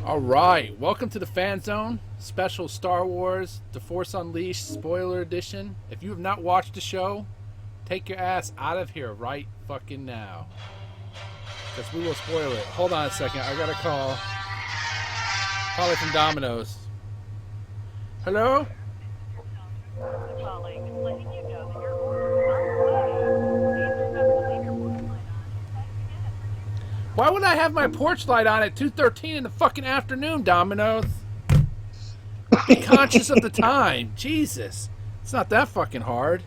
All right, welcome to the Fanzone special Star Wars The Force Unleashed spoiler edition. If you have not watched the show, take your ass out of here right fucking now, because we will spoil it. Hold on a second, I got a call. Probably from Domino's. Hello? Why would I have my porch light on at 2:13 in the fucking afternoon, Domino's? Be conscious of the time. Jesus. It's not that fucking hard.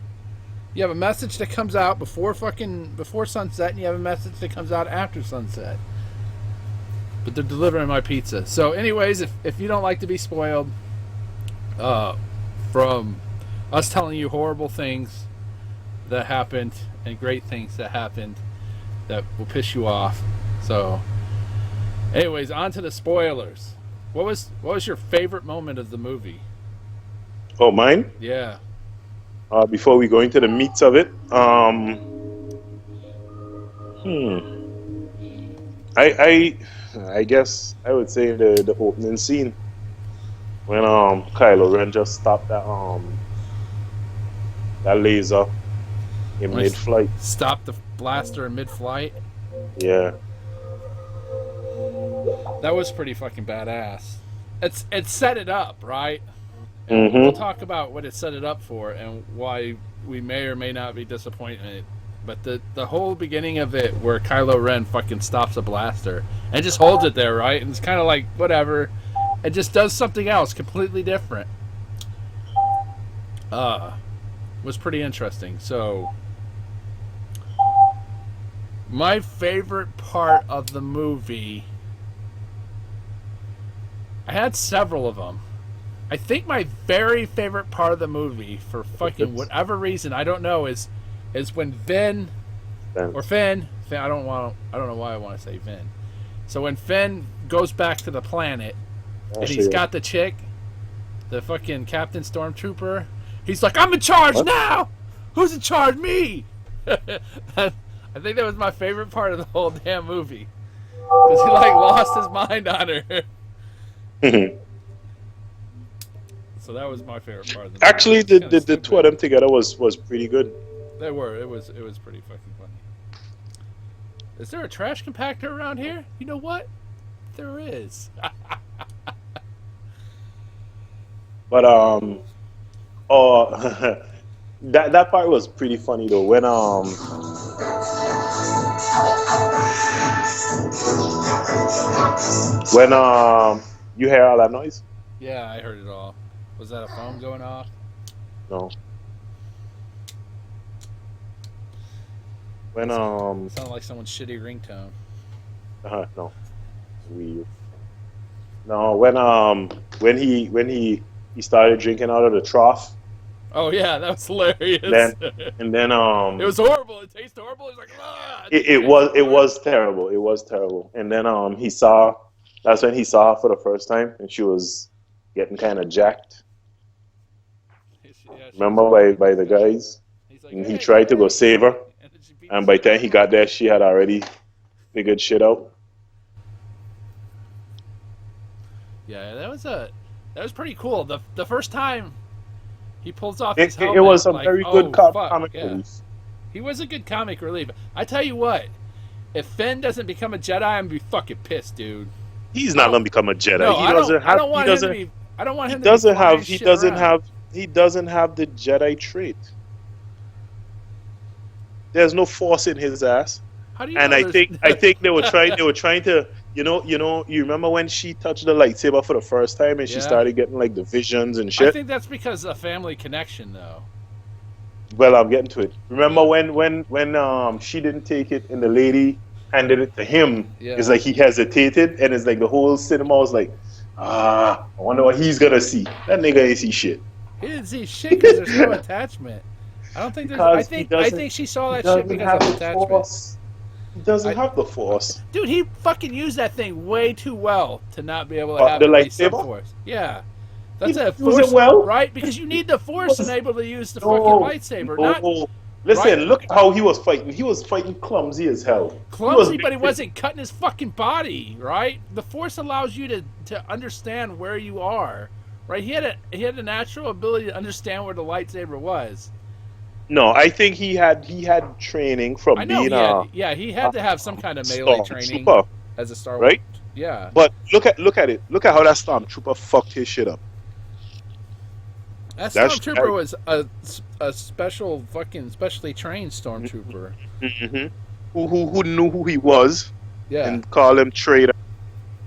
You have a message that comes out before sunset, and you have a message that comes out after sunset. But they're delivering my pizza. So anyways, if you don't like to be spoiled from us telling you horrible things that happened and great things that happened that will piss you off. So, anyways, on to the spoilers. What was your favorite moment of the movie? Oh, mine? Yeah. Before we go into the meats of it, I guess I would say the opening scene when Kylo Ren just stopped that laser in mid-flight. Stopped the blaster in mid-flight. Yeah. That was pretty fucking badass. It set it up, right? Mm-hmm. We'll talk about what it set it up for and why we may or may not be disappointed in it. But the whole beginning of it, where Kylo Ren fucking stops a blaster and just holds it there, right? And it's kind of like, whatever. It just does something else completely different. Was pretty interesting. So, my favorite part of the movie, I had several of them. I think my very favorite part of the movie, for fucking whatever reason, I don't know, is when Finn, I don't know why I want to say Vin. So when Finn goes back to the planet, and he's got the chick, the fucking Captain Stormtrooper, he's like, I'm in charge now! Who's in charge? Me! I think that was my favorite part of the whole damn movie. Because he lost his mind on her. So that was my favorite part of the movie. Actually, the two of them together was pretty good. They were. It was pretty fucking funny. Is there a trash compactor around here? You know what? There is. But that part was pretty funny though. When you hear all that noise? Yeah, I heard it all. Was that a phone going off? No. When it sounded like someone's shitty ringtone. No. Weird. No, when he started drinking out of the trough. Oh yeah, that was hilarious. And then it was horrible. It tasted horrible. He's like, it was terrible. It was terrible. And then that's when he saw her for the first time, and she was getting kind of jacked. Remember by the guys, like, and he tried to go save her, and by the time he got there, she had already figured shit out. Yeah, that was pretty cool. The first time he pulls off his helmet, it was a very good comic relief. He was a good comic relief. I tell you what, if Finn doesn't become a Jedi, I'm gonna be fucking pissed, dude. He's not gonna become a Jedi. No, I don't want him to be. He doesn't have the Jedi trait. There's no force in his ass. How do you and I think they were trying to you remember when she touched the lightsaber for the first time and she started getting like the visions and shit? I think that's because of family connection though. Well, I'm getting to it. Remember when she didn't take it and the lady handed it to him? Yeah. It's like he hesitated and it's like the whole cinema was like, I wonder what he's gonna see. That nigga ain't see shit. He didn't see shit because there's no attachment. I don't think there's. I think she saw that shit because of attachment. Force. He doesn't have the force. Dude, he fucking used that thing way too well to not be able to have the lightsaber force. Yeah. That's a force, well, right? Because you need the force to be able to use the fucking lightsaber. Listen, right? look how he was fighting. He was fighting clumsy as hell. Clumsy, but he wasn't cutting his fucking body, right? The Force allows you to understand where you are, right? He had a natural ability to understand where the lightsaber was. No, I think he had training from I know being he had to have some kind of melee training stormtrooper, as a Star Wars. right? Yeah. But look at it. Look at how that stormtrooper fucked his shit up. That stormtrooper was a specially trained stormtrooper. Mm-hmm. Who knew who he was? Yeah. And call him traitor.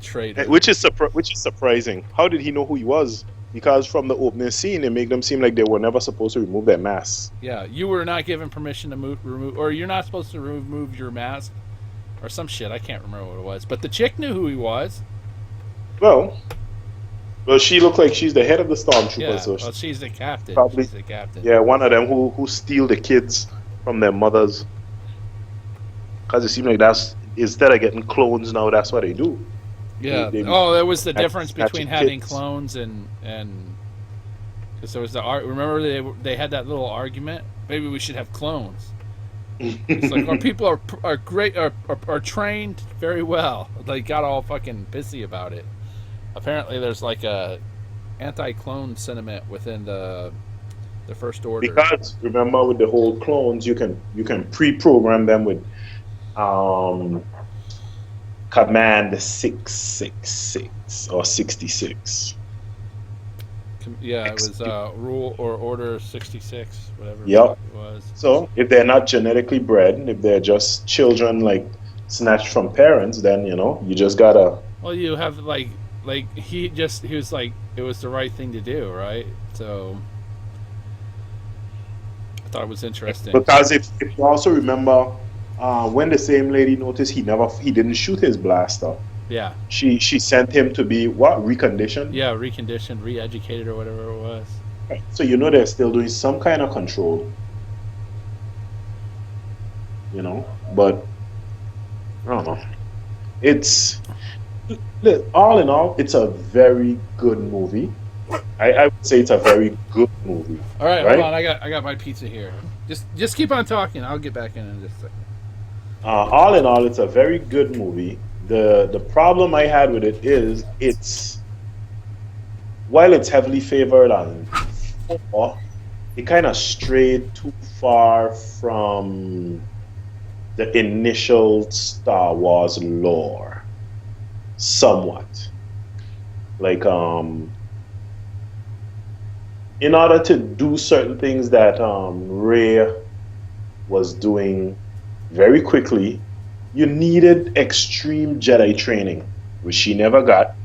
Traitor. Which is surprising. How did he know who he was? Because from the opening scene, it made them seem like they were never supposed to remove that mask. Yeah, you were not given permission to remove, or you're not supposed to remove your mask, or some shit. I can't remember what it was. But the chick knew who he was. Well, she looked like she's the head of the stormtroopers. Yeah, so well, she's the captain. Probably, she's the captain. Yeah, one of them who steal the kids from their mothers. Because it seemed like that's, instead of getting clones now, that's what they do. Yeah. That was the difference between having clones and because there was remember they had that little argument. Maybe we should have clones. It's like our people are great are trained very well. They got all fucking pissy about it. Apparently, there's like a anti-clone sentiment within the First Order. Because remember, with the whole clones, you can pre-program them with Command 666 or 66. Yeah, it was Rule or Order 66, whatever yep. It was. So if they're not genetically bred, if they're just children like snatched from parents, then you just gotta. Well, you have like he was like it was the right thing to do, right? So I thought it was interesting. Because if you also remember. When the same lady noticed he didn't shoot his blaster. Yeah. She sent him to be what? Reconditioned? Yeah, reconditioned, re-educated, or whatever it was. Right. So they're still doing some kind of control. But I don't know. It's all in all, it's a very good movie. I would say it's a very good movie. All right, hold on. I got my pizza here. Just keep on talking. I'll get back in just a second. All in all, it's a very good movie. The problem I had with it is while it's heavily favored on 4, it kind of strayed too far from the initial Star Wars lore, somewhat. Like in order to do certain things that Rey was doing very quickly, you needed extreme Jedi training, which she never got.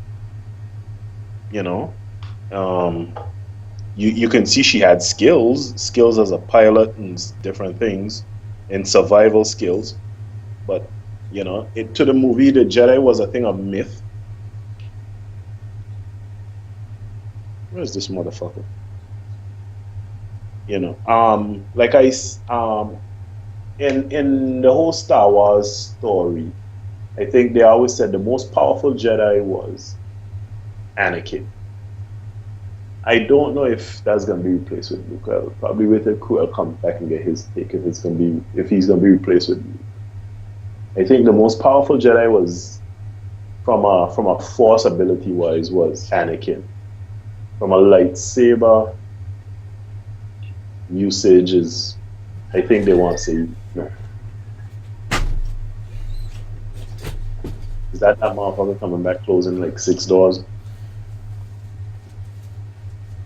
You can see she had skills as a pilot and different things, and survival skills. But to the movie, the Jedi was a thing of myth. Where's this motherfucker? In the whole Star Wars story, I think they always said the most powerful Jedi was Anakin. I don't know if that's gonna be replaced with Luke. Probably with a crew, I'll come back and get his take if he's gonna be replaced with Luke. I think the most powerful Jedi was from a Force ability wise was Anakin. From a lightsaber usage is, I think they want to say no. Is that motherfucker coming back closing like 6 doors?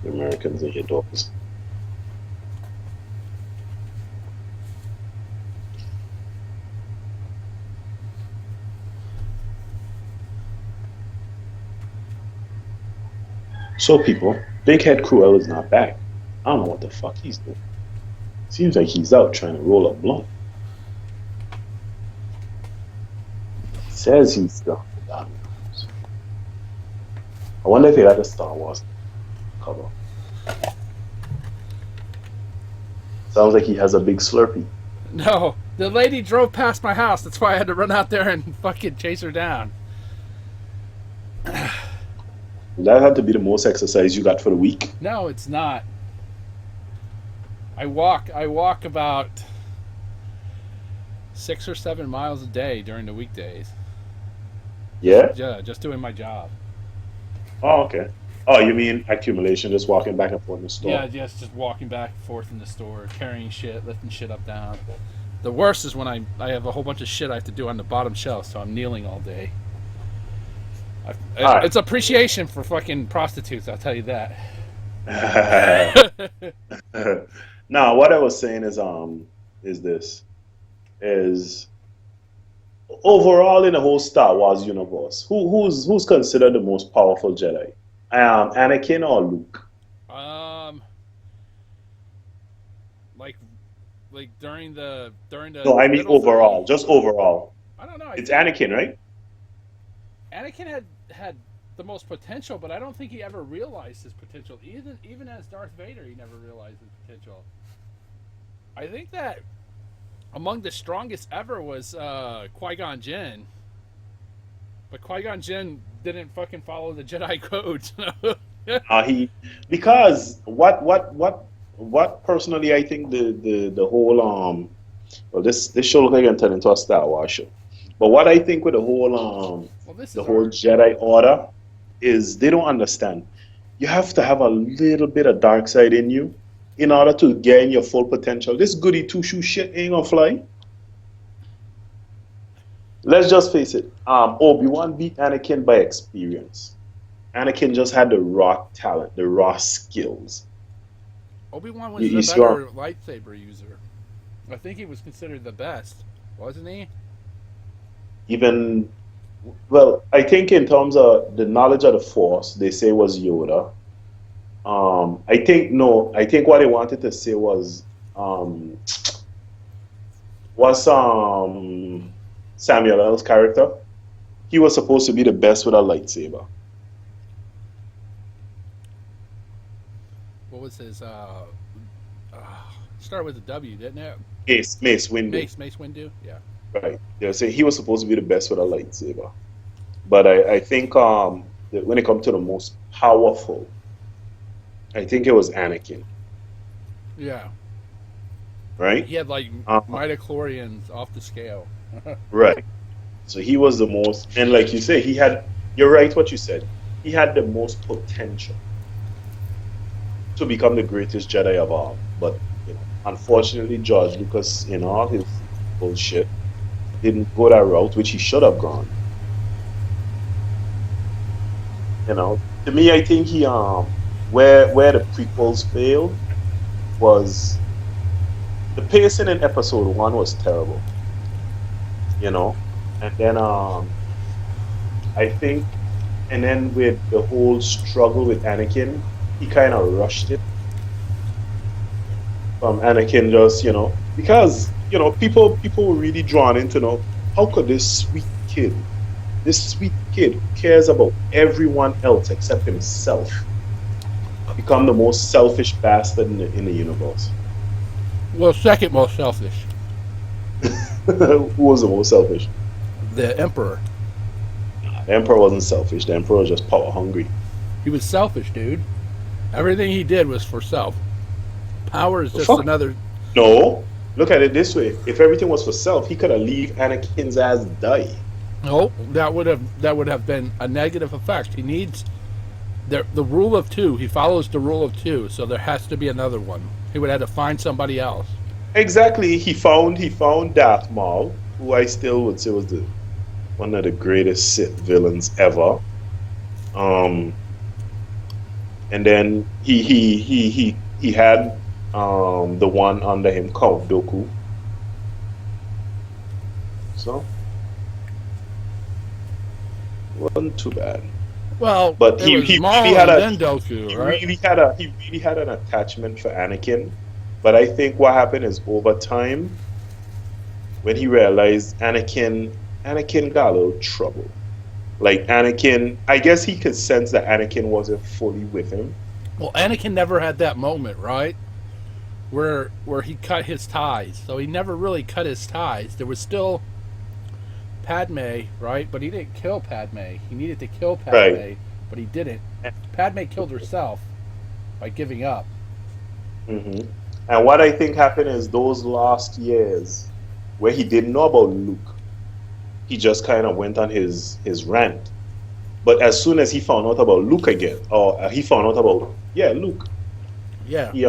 The Americans and your doors. So people, Big Head Cruel is not back. I don't know what the fuck he's doing. Seems like he's out trying to roll a blunt. Says he's gone. I wonder if he had a Star Wars cover. Sounds like he has a big Slurpee. No, the lady drove past my house. That's why I had to run out there and fucking chase her down. That had to be the most exercise you got for the week. No, it's not. I walk about 6 or 7 miles a day during the weekdays. Yeah? Just doing my job. Oh, okay. Oh, you mean accumulation, just walking back and forth in the Yeah, store? just walking back and forth in the store, carrying shit, lifting shit up down. The worst is when I have a whole bunch of shit I have to do on the bottom shelf, so I'm kneeling all day. All right. It's appreciation for fucking prostitutes, I'll tell you that. Now, what I was saying is this is overall in the whole Star Wars universe, who's considered the most powerful Jedi? Anakin or Luke? um, like during the No, I mean middle three. overall, just overall. I don't know. I It's think Anakin, right? Anakin had the most potential, but I don't think he ever realized his potential. Even as Darth Vader, he never realized his potential. I think that among the strongest ever was Qui-Gon Jinn, but Qui-Gon Jinn didn't fucking follow the Jedi codes. He because what personally I think the whole well this show look like it turn into a Star Wars show. But what I think with Well, this the is whole our Jedi Order is they don't understand. You have to have a little bit of dark side in you in order to gain your full potential. This goody two shoe shit ain't gonna fly. Let's just face it. Obi-Wan beat Anakin by experience. Anakin just had the raw talent, the raw skills. Obi-Wan You, was the you see what better lightsaber user. I think he was considered the best, wasn't he? even well, I think in terms of the knowledge of the Force, they say was Yoda. I think no, I think what they wanted to say um, was Samuel L's character. He was supposed to be the best with a lightsaber. What was his? Started with a W, didn't it? Mace Windu, Mace Windu. Yeah. right? They were saying he was supposed to be the best with a lightsaber. But I think that when it comes to the most powerful, I think it was Anakin, Yeah. right? He had like Uh, midichlorians off the scale. right. So he was the most, and like you say, he had. You're right. What you said. He had the most potential to become the greatest Jedi of all. But unfortunately, George Lucas, in all his bullshit, didn't go that route, which he should have gone. To me, I think he where the prequels failed was the pacing in episode one was terrible, you know, and then I think, and then with the whole struggle with Anakin, he kind of rushed it. Anakin just because people were really drawn into how could this sweet kid who cares about everyone else except himself become the most selfish bastard in the universe. Well, second most selfish. Who was the most selfish? The Emperor. The Emperor wasn't selfish. The Emperor was just power hungry. He was selfish, dude. Everything he did was for self. Power is just Fuck. another. No, look at it this way: if everything was for self, he could have leave Anakin's ass die. No, that would have been a negative effect. He needs the rule of two. He follows the rule of two, so there has to be another one. He would have to find somebody else. Exactly. He found Darth Maul, who I still would say was one of the greatest Sith villains ever. And then he had the one under him, Count Dooku. So it wasn't too bad. Well, But he Maul really had and then Dooku, right? he really had an attachment for Anakin. But I think what happened is over time, when he realized Anakin got a little trouble. Like Anakin, I guess he could sense that Anakin wasn't fully with him. Well, Anakin never had that moment, right? Where he cut his ties. So he never really cut his ties. There was still Padme, right? But he didn't kill Padme. He needed to kill Padme, Right. but he didn't. Padme killed herself by giving up. hmm And what I think happened is those last years, where he didn't know about Luke. He just kind of went on his rant. But as soon as he found out about Luke again, or he found out about Luke. Yeah. He,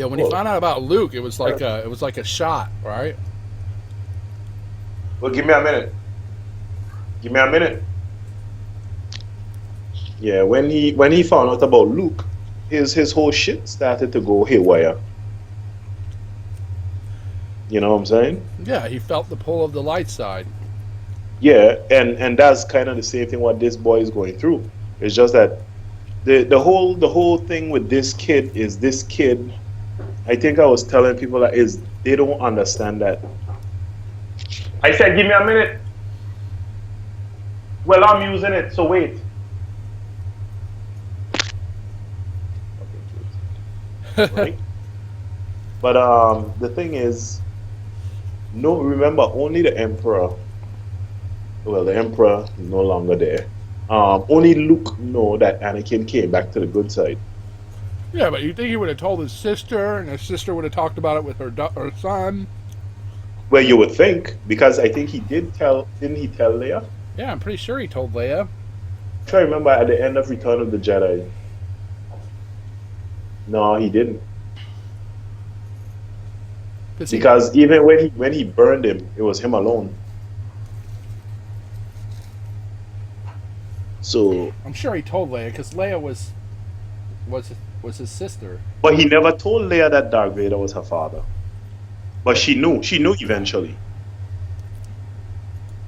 when he found out about Luke, it was like a shot, right? Well, give me a minute. Yeah, when he found out about Luke, his whole shit started to go haywire. You know what I'm saying? Yeah, he felt the pull of the light side. Yeah, and that's kind of the same thing what this boy is going through. It's just that the whole thing with this kid is this kid. I think I was telling people that is they don't understand that. I said, give me a minute. Well, I'm using it, so wait. Right? But the thing is, remember, only the emperor. Well, the emperor is no longer there. Only Luke know that Anakin came back to the good side. Yeah, but you think he would have told his sister, and his sister would have talked about it with her son? Well, you would think, because I think he did tell. Didn't he tell Leia? Yeah, I'm pretty sure he told Leia. I'm trying to remember at the end of Return of the Jedi. No, he didn't. Because even when he burned him, it was him alone. So I'm sure he told Leia because Leia was his sister. But he never told Leia that Darth Vader was her father. But she knew. She knew eventually.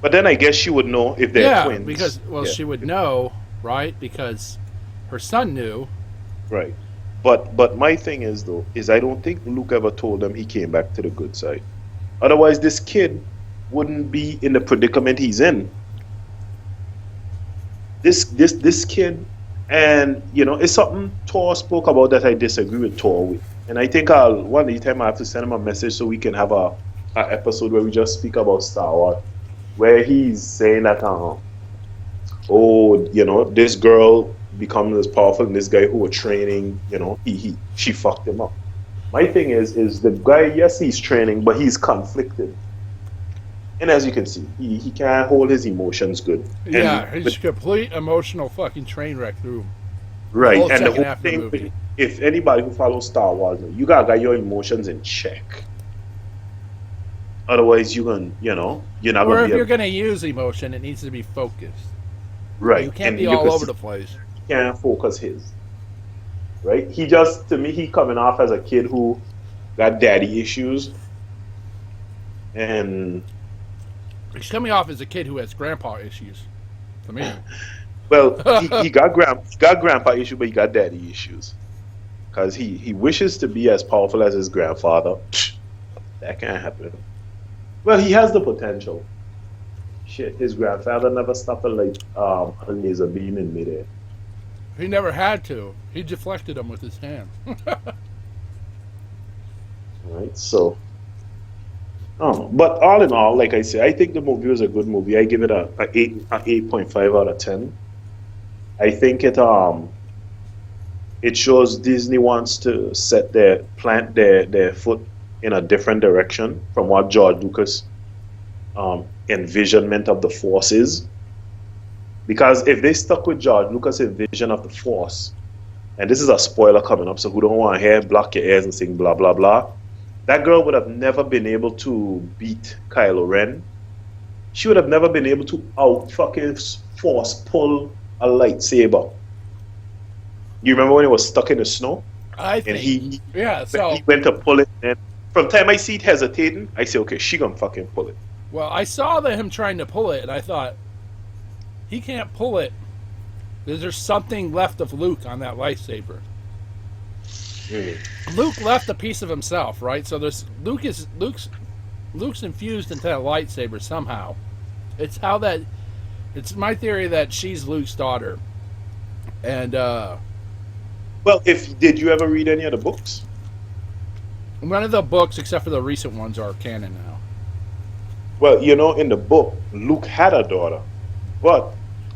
But then I guess she would know if they're twins. Because she would know, right? Because her son knew. Right. But my thing is I don't think Luke ever told them he came back to the good side. Otherwise, this kid wouldn't be in the predicament he's in. This kid, and it's something Thor spoke about that I disagree with Thor with. And I think one of the time I have to send him a message so we can have a episode where we just speak about Star Wars, where he's saying that this girl becoming as powerful and this guy who were training, she fucked him up. My thing is the guy, yes, he's training, but he's conflicted. And as you can see, he can't hold his emotions good. Yeah, he's complete emotional fucking train wreck through. Right, and the whole thing, if anybody who follows Star Wars, you gotta get your emotions in check. Otherwise, you're not gonna. Or if you're gonna use emotion, it needs to be focused. Right, you can't be all over the place. You can't focus his. Right, to me, he coming off as a kid who got daddy issues, and he's coming off as a kid who has grandpa issues. To me. Well, he got grandpa issues, but he got daddy issues. Because he wishes to be as powerful as his grandfather. That can't happen. Well, he has the potential. Shit, his grandfather never stopped a laser beam in midair. He never had to. He deflected them with his hand. Right, so. But all in all, like I say, I think the movie was a good movie. I give it a 8.5 out of 10. I think it shows Disney wants to plant their foot in a different direction from what George Lucas envisionment of the Force is. Because if they stuck with George Lucas' vision of the Force, and this is a spoiler coming up, so who don't want to hear, block your ears and sing blah blah blah, that girl would have never been able to beat Kylo Ren. She would have never been able to out fucking force pull a lightsaber. You remember when he was stuck in the snow? And he went to pull it, and from the time I see it hesitating, I say, okay, she gonna fucking pull it. Well, I saw him trying to pull it, and I thought, he can't pull it. There's something left of Luke on that lightsaber. Luke left a piece of himself, right? So Luke's infused into that lightsaber somehow. It's my theory that she's Luke's daughter. And well, did you ever read any of the books? None of the books except for the recent ones are canon now. Well, in the book, Luke had a daughter, but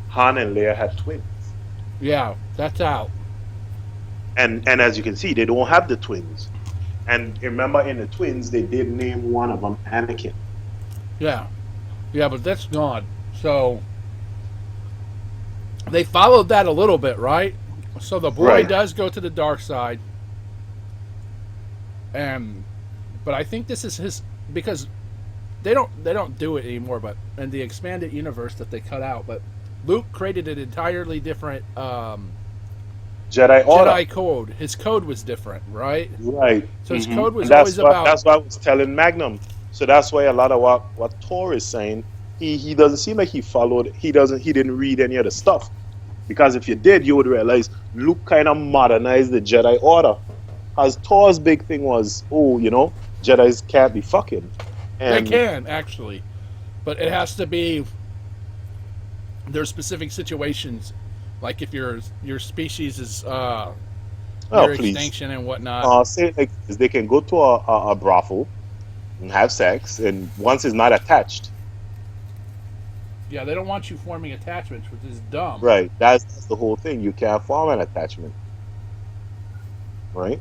Han and Leia had twins. Yeah, that's out. And as you can see, they don't have the twins. And remember, in the twins, they did name one of them Anakin. Yeah. Yeah, but that's gone. So they followed that a little bit, right? So the boy Right. does go to the dark side. But I think this is his, because they don't do it anymore, but in the expanded universe that they cut out, but Luke created an entirely different Jedi Order. Jedi code. His code was different, right? Right. So his code was And that's always about. That's what I was telling Magnum. So that's why a lot of what Tor is saying, he doesn't seem like he followed. He didn't read any of the stuff, because if you did, you would realize Luke kind of modernized the Jedi Order. Because Tor's big thing was, Jedis can't be fucking. And they can actually, but it has to be. There's specific situations, like if your species is near extinction and whatnot. Say it like this: they can go to a brothel and have sex, and once it's not attached. Yeah, they don't want you forming attachments, which is dumb. Right. That's the whole thing. You can't form an attachment. Right.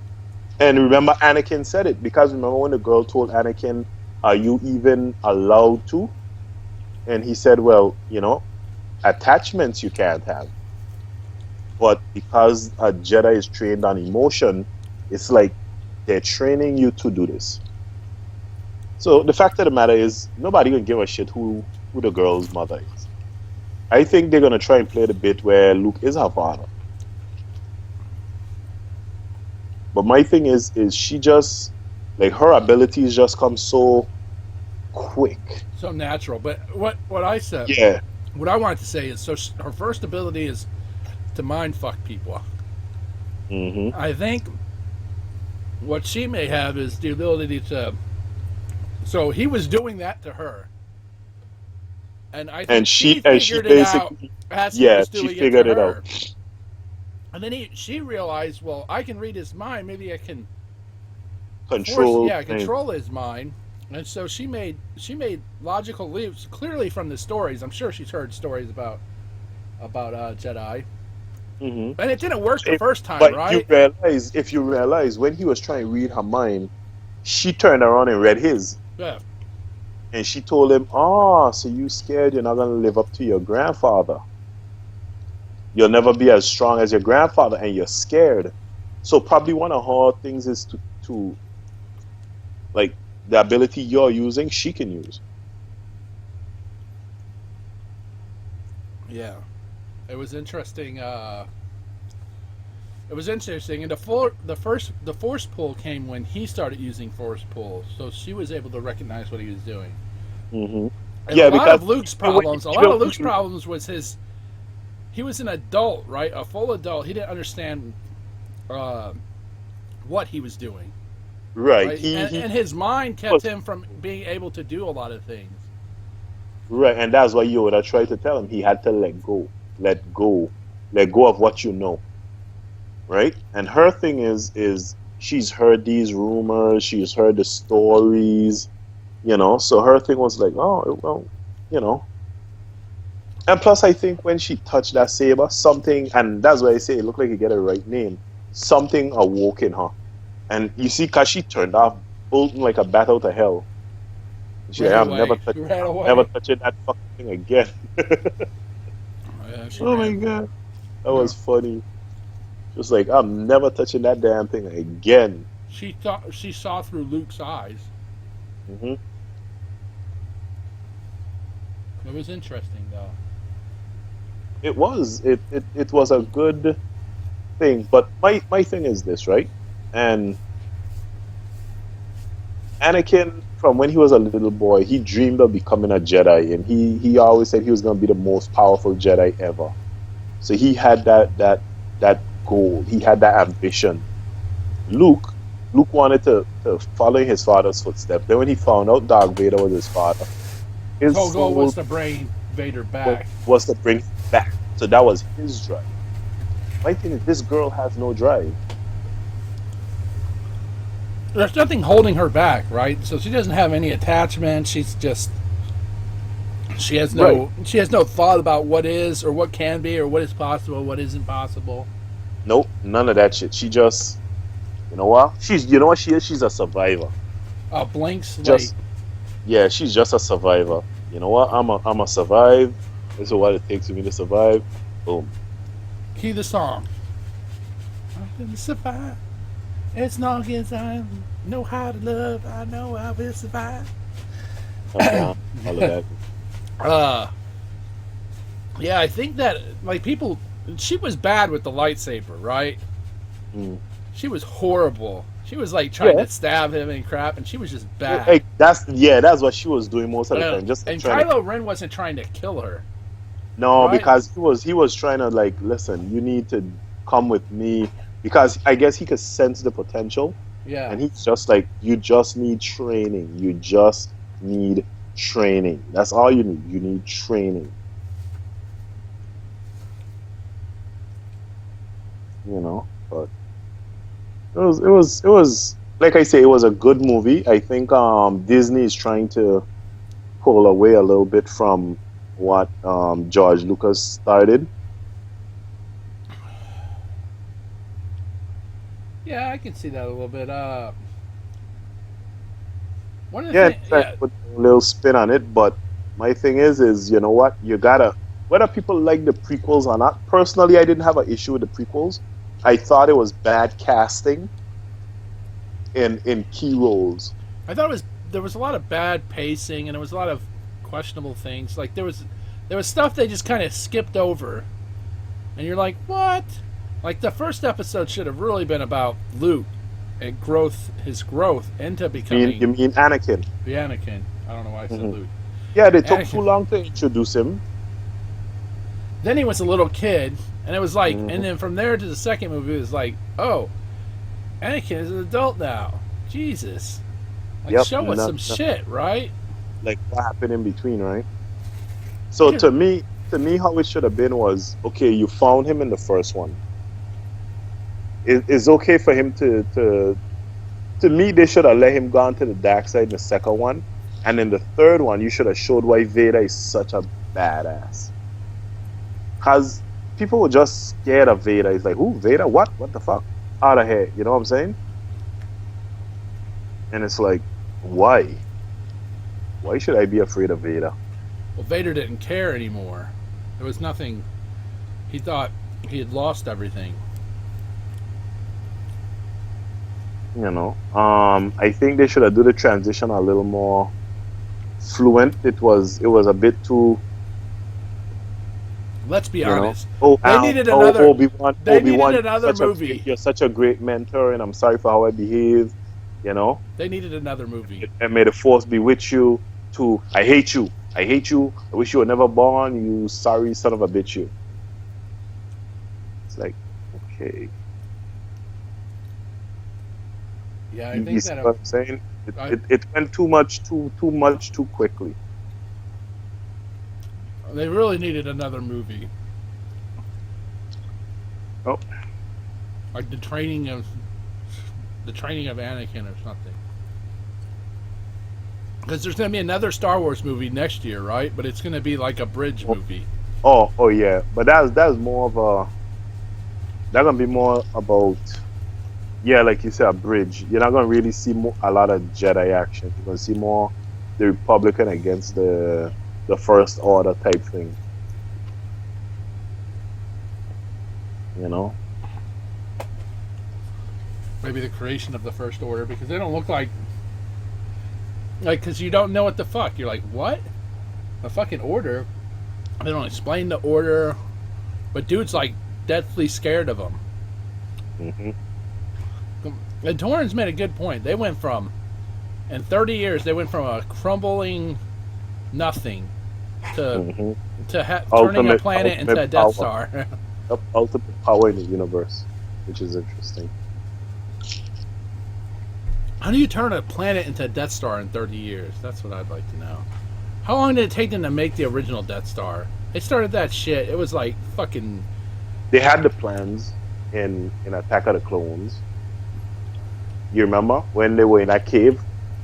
And remember, Anakin said it, because remember when the girl told Anakin, "Are you even allowed to?" And he said, "Well, attachments you can't have, but because a Jedi is trained on emotion, it's like they're training you to do this." So the fact of the matter is, nobody gonna give a shit who the girl's mother is. I think they're gonna try and play the bit where Luke is her father. But my thing is she just, like, her abilities just come so quick, so natural. But what I said, yeah. What I wanted to say is, so her first ability is to mind fuck people. Mm-hmm. I think what she may have is the ability to. So he was doing that to her, and I think she figured it out as he was doing she figured it to her. out. And then she realized, well, I can read his mind. Maybe I can control his mind. And so she made logical leaps, clearly from the stories. I'm sure she's heard stories about Jedi. Mm-hmm. And it didn't work the first time, but right? If you realize, when he was trying to read her mind, she turned around and read his. Yeah. And she told him, "Oh, so you scared you're not going to live up to your grandfather? You'll never be as strong as your grandfather, and you're scared." So probably one of her things is to like, the ability you're using, she can use. Yeah, it was interesting. It was interesting, and the force pull came when he started using force pull, so she was able to recognize what he was doing. Mm-hmm. And a lot of Luke's problems was his. He was an adult, right? A full adult. He didn't understand what he was doing. Right. And his mind kept him from being able to do a lot of things. Right, and that's why Yoda tried to tell him he had to let go of what you know. Right? And her thing is she's heard these rumors, she's heard the stories, so her thing was like, oh, well, And plus, I think when she touched that saber, something, and that's why I say it looked like you get a right name, something awoke in her. And you see, because she turned off, bolting like a bat out of hell. She's like, I'm never touching that fucking thing again. Oh my God. That was funny. Just like, I'm never touching that damn thing again. She saw through Luke's eyes. Mm-hmm. It was interesting, though. It was. It was a good thing. But my thing is this, right? And Anakin, from when he was a little boy, he dreamed of becoming a Jedi, and he always said he was going to be the most powerful Jedi ever. So he had that goal. He had that ambition. Luke wanted to follow his father's footsteps. Then when he found out Darth Vader was his father, his goal was to bring Vader back. Was to bring him back. So that was his drive. My thing is, this girl has no drive. There's nothing holding her back, right? So she doesn't have any attachment. She has no thought about what is or what can be or what is possible, what isn't possible. Nope, none of that shit. She just You know what? You know what she is? She's a survivor. A blank slate. Just yeah, she's just a survivor. You know what? I'm a survive. This is what it takes for me to survive. Boom. Key the song. I'm gonna survive. As long as I know how to love, I know I will survive. All of that. Yeah, I think that like people, she was bad with the lightsaber, right? Mm. She was horrible. She was like trying to stab him and crap, and she was just bad. Hey, that's what she was doing most of the time. And Kylo Ren wasn't trying to kill her. No, right? because he was trying to like, listen, you need to come with me, because I guess he could sense the potential. Yeah. And he's just like, you just need training. You just need training. That's all you need. You need training. You know, but it was like I say, it was a good movie. I think Disney is trying to pull away a little bit from what George Lucas started. Yeah, I can see that a little bit. One of the Put a little spin on it, but my thing is you know what, you gotta, whether people like the prequels or not. Personally, I didn't have an issue with the prequels. I thought it was bad casting in key roles. I thought there was a lot of bad pacing, and there was a lot of questionable things. Like there was stuff they just kind of skipped over, and you're like, what? Like the first episode should have really been about Luke and his growth into becoming. You mean Anakin? The Anakin. I don't know why I said Luke. Yeah, they took too long to introduce him. Then he was a little kid, and it was like, and then from there to the second movie, it was like, oh, Anakin is an adult now. Jesus. Like, show us some shit, right? Like, what happened in between, right? So to me, how it should have been was, okay, you found him in the first one. It's okay for him to me, they should have let him go on to the dark side in the second one. And in the third one, you should have showed why Vader is such a badass. Because people were just scared of Vader. It's like, who, Vader? What? What the fuck? Out of here. You know what I'm saying? And it's like, why? Why should I be afraid of Vader? Well, Vader didn't care anymore. There was nothing. He thought he had lost everything. You know, I think they should have done the transition a little more fluent. It was a bit too. Let's be honest. They needed another. Obi-Wan, needed another movie. You're such a great mentor, and I'm sorry for how I behaved. You know. They needed another movie. And may the force be with you. To I hate you. I hate you. I wish you were never born. You sorry son of a bitch. You. It's like, okay. Yeah, I think you see what I'm saying? It went too much too quickly. They really needed another movie. Oh. Like the training of Anakin or something. Because there's going to be another Star Wars movie next year, right? But it's going to be like a bridge movie. Oh yeah. But that's more of a. That's going to be more about. Yeah, like you said, a bridge. You're not going to really see a lot of Jedi action. You're going to see more the Republican against the First Order type thing. You know? Maybe the creation of the First Order, because they don't look like, because you don't know what the fuck. You're like, what? A fucking order? They don't explain the order, but dude's like deathly scared of them. Mm-hmm. And Torrance made a good point. They went from, in 30 years, they went from a crumbling nothing to turning a planet into a Death Star. Ultimate power in the universe, which is interesting. How do you turn a planet into a Death Star in 30 years? That's what I'd like to know. How long did it take them to make the original Death Star? They started that shit. It was like fucking. They had the plans in Attack of the Clones. You remember when they were in that cave?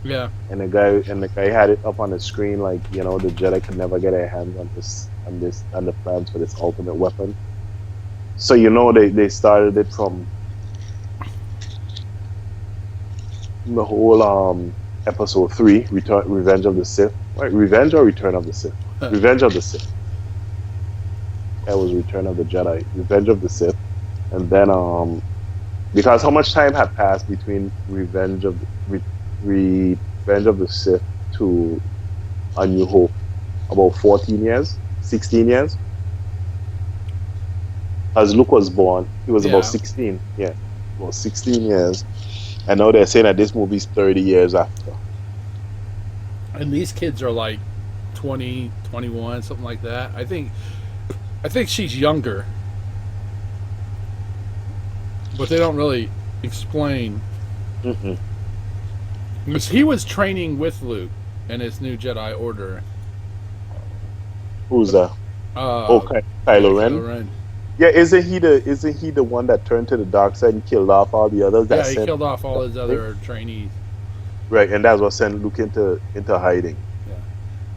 Yeah. And the guy had it up on the screen, like, you know, the Jedi could never get their hands on the plans for this ultimate weapon. So you know they started it from the whole episode 3, Revenge of the Sith. Right, Revenge or Return of the Sith? Revenge of the Sith. That was Return of the Jedi. Revenge of the Sith. And then because how much time had passed between Revenge of the Sith to A New Hope? About 14 years, 16 years. As Luke was born, he was about 16. Yeah, about 16 years. And now they're saying that this movie's 30 years after. And these kids are like 20, 21, something like that. I think she's younger. But they don't really explain. Because he was training with Luke in his new Jedi Order. Who's that? Kylo Ren. Yeah, isn't he the one that turned to the dark side and killed off all the others? Yeah, he killed off all his other trainees. Right, and that's what sent Luke into hiding. Yeah,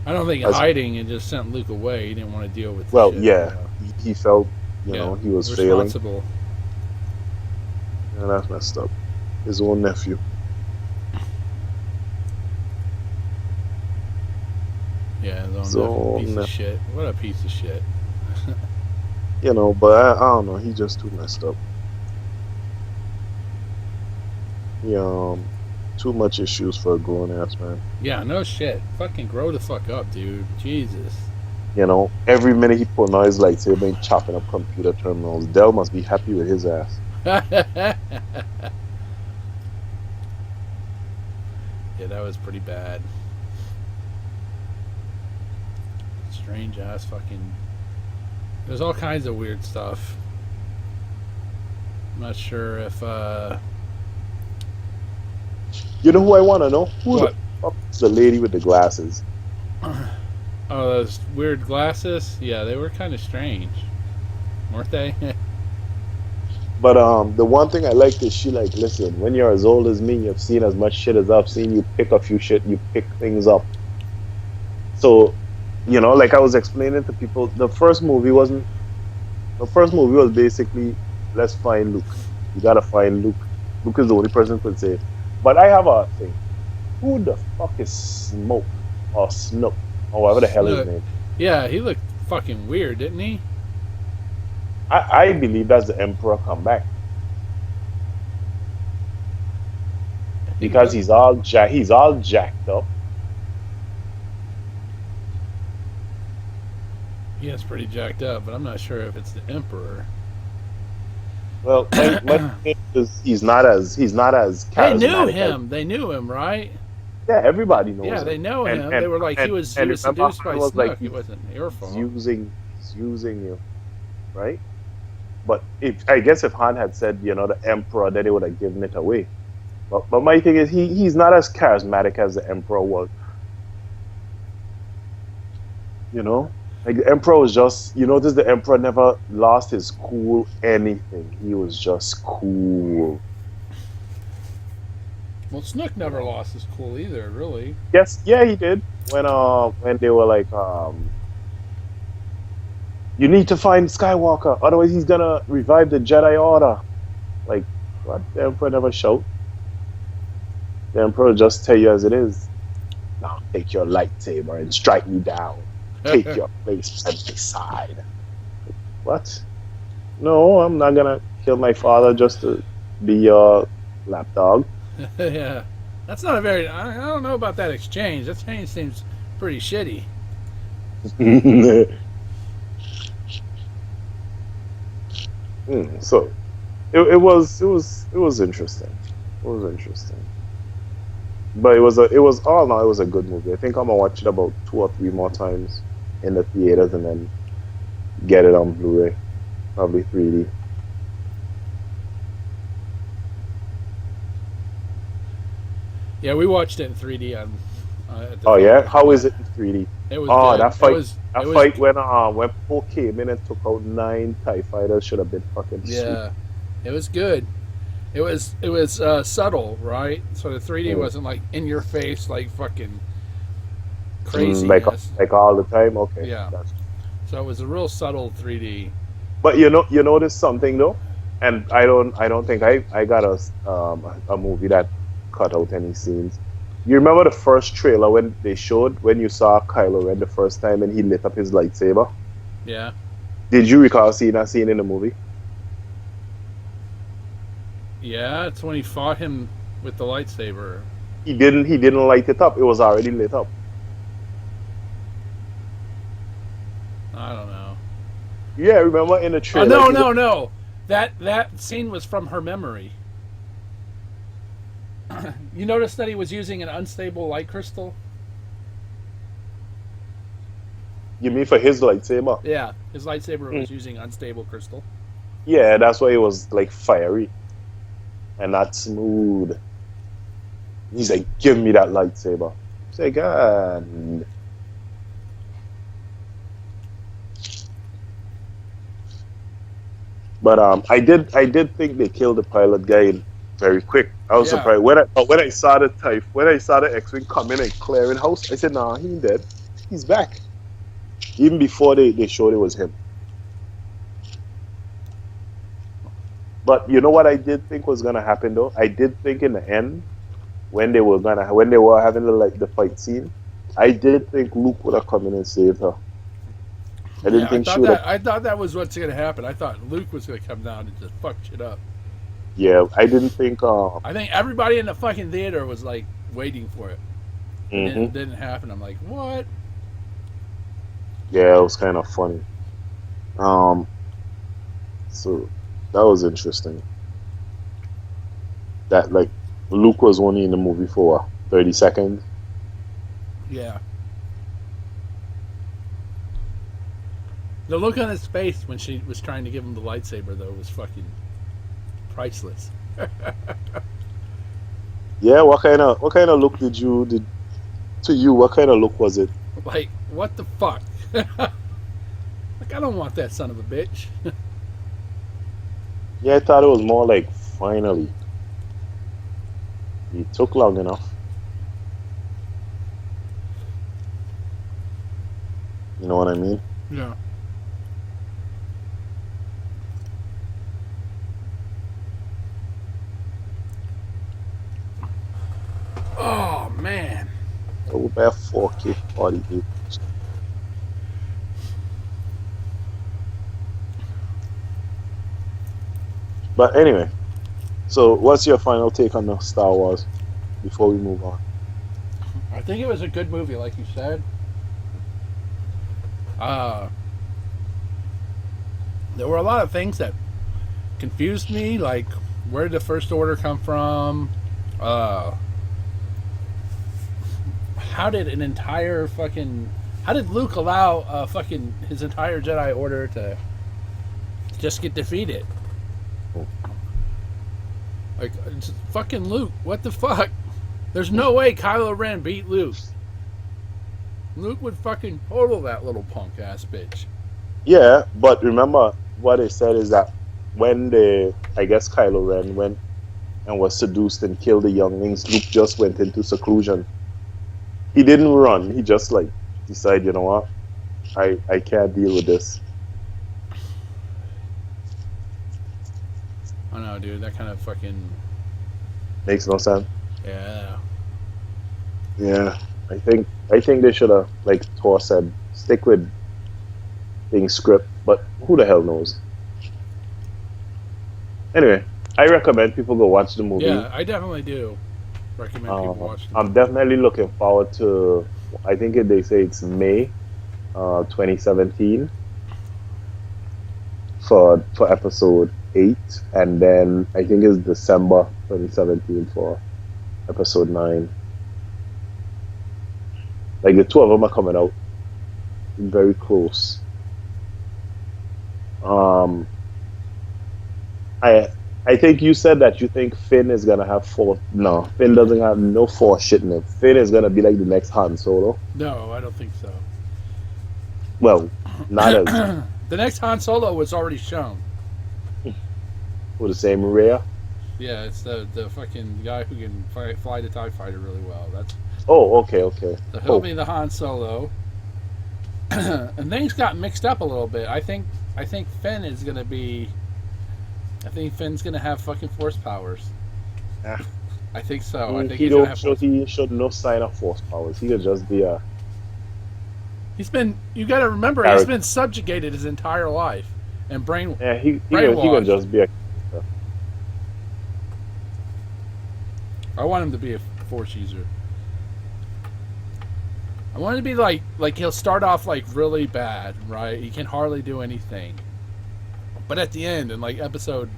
I don't think hiding and just sent Luke away. He didn't want to deal with. Well, shit, yeah, he felt he was failing. Yeah, that's messed up. His own nephew. Yeah, his own piece of shit. What a piece of shit. But I don't know. He just too messed up. Too much issues for a grown ass man. Yeah, no shit. Fucking grow the fuck up, dude. Jesus. Every minute he put on his lightsaber and chopping up computer terminals. Dell must be happy with his ass. Yeah, that was pretty bad. Strange ass fucking. There's all kinds of weird stuff. I'm not sure if. You know who I want to know? Who what? The fuck is the lady with the glasses? Oh, those weird glasses? Yeah, they were kind of strange, weren't they? But the one thing I liked is she listen, when you're as old as me, you've seen as much shit as I've seen. You pick a few shit, you pick things up. So, like I was explaining to people, the first movie was basically, let's find Luke. You gotta find Luke. Luke is the only person who could say it. But I have a thing. Who the fuck is Smoke or Snook or whatever the hell his name? Yeah, he looked fucking weird, didn't he? I believe that's the Emperor come back. Because he's all jacked up. Yeah, it's pretty jacked up, but I'm not sure if it's the Emperor. Well, my thing is he's not as charismatic. They knew him, right? Yeah, everybody knows him. Yeah, they know him. They were like, he was seduced by Snook. It wasn't your fault. He's using you, right? But I guess if Han had said, the Emperor, then they would have given it away. But my thing is, he's not as charismatic as the Emperor was. Like the Emperor was just, you notice the Emperor never lost his cool anything. He was just cool. Well, Snook never lost his cool either, really. Yes, yeah, he did. When they were like, you need to find Skywalker, otherwise he's gonna revive the Jedi Order. Like, what? The Emperor never shout. The Emperor just tell you as it is. Now take your lightsaber and strike me down. Take your place at my side. What? No, I'm not gonna kill my father just to be your lapdog. Yeah, that's not a very. I don't know about that exchange. That exchange seems pretty shitty. So, it was interesting. It was interesting. But it was all in all, it was a good movie. I think I'm gonna watch it about 2 or 3 more times in the theaters and then get it on Blu-ray, probably 3D. Yeah, we watched it in 3D. How is it in 3D? It was good. That fight when Poe came in and took out 9 TIE fighters should have been fucking sweet. Yeah, it was good. It was subtle, right? So the 3D wasn't like in your face, like fucking crazy. Like all the time. Okay. Yeah. So it was a real subtle 3D. But you notice something though, and I don't think I got a movie that cut out any scenes. You remember the first trailer when they showed when you saw Kylo Ren the first time and he lit up his lightsaber? Yeah. Did you recall seeing that scene in the movie? Yeah, it's when he fought him with the lightsaber. He didn't light it up. It was already lit up. I don't know. Yeah, remember in the trailer? Oh, no. That scene was from her memory. You noticed that he was using an unstable light crystal? You mean for his lightsaber? Yeah, his lightsaber was using unstable crystal. Yeah, that's why it was like fiery and not smooth. He's like, give me that lightsaber. Say, God. But I did think they killed the pilot guy very quick. I was surprised when I saw the X-wing coming and clearing house. I said, nah, he ain't dead. He's back. Even before they showed it was him. But you know what I did think was gonna happen though? I did think in the end, when they were having the fight scene, I did think Luke would have come in and saved her. I didn't think she would have. I thought that was what's gonna happen. I thought Luke was gonna come down and just fuck shit up. Yeah, I didn't think. I think everybody in the fucking theater was like waiting for it. Mm-hmm. It didn't happen. I'm like, what? Yeah, it was kind of funny. So that was interesting. That like Luke was only in the movie for 30 seconds. Yeah. The look on his face when she was trying to give him the lightsaber, though, was fucking priceless. Yeah, what kind of look to you? What kind of look was it? Like, what the fuck? Like, I don't want that son of a bitch. Yeah, I thought it was more like finally. It took long enough. You know what I mean? Yeah. Oh, man. Oh, about 4K 48. But anyway, so what's your final take on the Star Wars before we move on? I think it was a good movie, like you said. There were a lot of things that confused me, like where did the First Order come from? How did Luke allow his entire Jedi Order to just get defeated? Like, it's fucking Luke, what the fuck? There's no way Kylo Ren beat Luke. Luke would fucking total that little punk ass bitch. Yeah, but remember what they said is that when Kylo Ren went and was seduced and killed the younglings, Luke just went into seclusion. He didn't run. He just like decided, you know what? I can't deal with this. I know, dude. That kind of fucking makes no sense. Yeah. Yeah. I think they should have, like Thor said, stick with being script, but who the hell knows? Anyway, I recommend people go watch the movie. Yeah, I definitely do recommend people watch the movie. I'm definitely looking forward to, I think they say it's May 2017 for episode 8, and then I think it's December 2017 for episode 9. Like the two of them are coming out very close. I think you said that you think Finn is gonna have Force. No, Finn doesn't have no Force shit in it. Finn is gonna be like the next Han Solo. No, I don't think so. Well, not as the next Han Solo was already shown. with the same Rhea. Yeah, it's the fucking guy who can fly the TIE fighter really well. That's. Oh, okay. So he'll be the Han Solo. And things got mixed up a little bit. I think Finn is gonna be. I think Finn's gonna have fucking Force powers. Yeah. I think so. I think He he's gonna don't have show he showed no sign of force powers. He could just be a He's been. You got to remember, he's character. been subjugated his entire life and Yeah, he brainwashed. can just be a I want him to be a force user. I want him to be like he'll start off like really bad, right? He can hardly do anything, but at the end, in like episode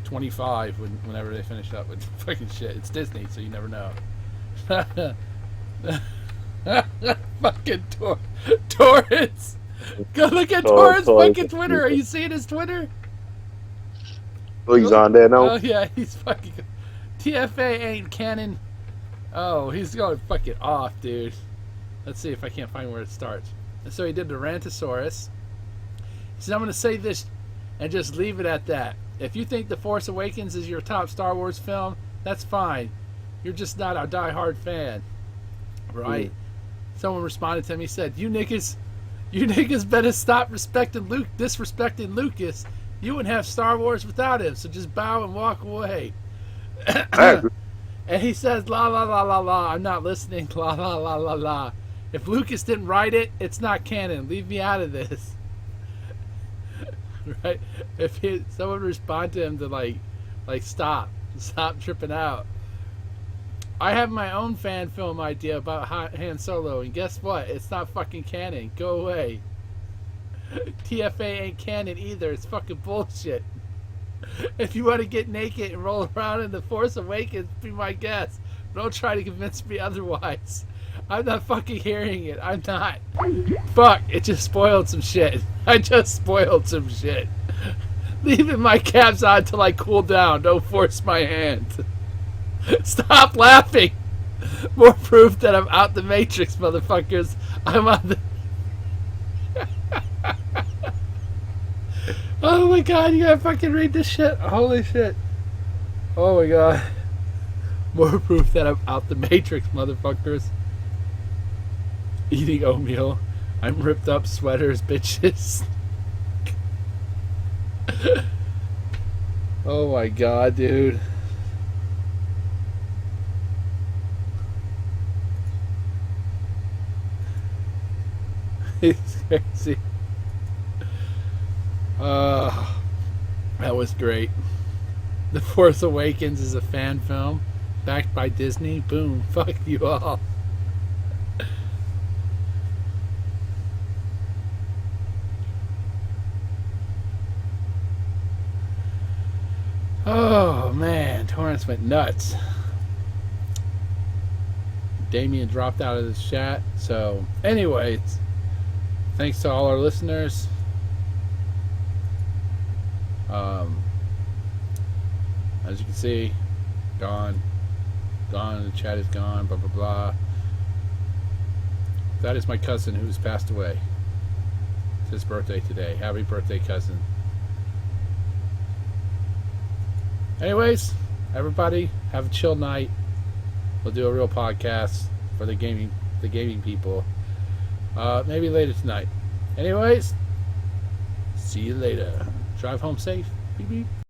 25, whenever they finish up with fucking shit, it's Disney, so you never know. Fucking Torrance. Go look at Torrance fucking Twitter. Are you seeing his Twitter? Oh, he's on there now. Oh yeah, he's fucking. TFA ain't canon. Oh, he's going fucking off, dude. Let's see if I can't find where it starts. And so he did the Rantosaurus. He said, I'm going to say this and just leave it at that. If you think The Force Awakens is your top Star Wars film, that's fine. You're just not a diehard fan. Right? Someone responded to him. He said, you niggas better stop disrespecting Lucas. You wouldn't have Star Wars without him, so just bow and walk away. And he says, la la la la la, I'm not listening, la la la la la. If Lucas didn't write it, it's not canon. Leave me out of this. Right? If someone respond to him to like stop tripping out. I have my own fan film idea about Han Solo, and guess what? It's not fucking canon. Go away. TFA ain't canon either. It's fucking bullshit. If you want to get naked and roll around in The Force Awakens, be my guest. But don't try to convince me otherwise. I'm not fucking hearing it. I'm not. Fuck, it just spoiled some shit. I just spoiled some shit. Leaving my caps on till I cool down. Don't force my hand. Stop laughing. More proof that I'm out the Matrix, motherfuckers. I'm on the... Oh my god, you gotta fucking read this shit. Holy shit. Oh my god. More proof that I'm out the Matrix, motherfuckers. Eating oatmeal. I'm ripped up sweaters, bitches. Oh my god, dude. It's crazy. That was great. The Force Awakens is a fan film backed by Disney. Boom. Fuck you all. Oh man, Torrance went nuts. Damien dropped out of the chat. So anyways, thanks to all our listeners. As you can see, gone. The chat is gone. Blah blah blah. That is my cousin who's passed away. It's his birthday today. Happy birthday, cousin. Anyways, everybody have a chill night. We'll do a real podcast for the gaming people. Maybe later tonight. Anyways, see you later. Drive home safe. Beep beep.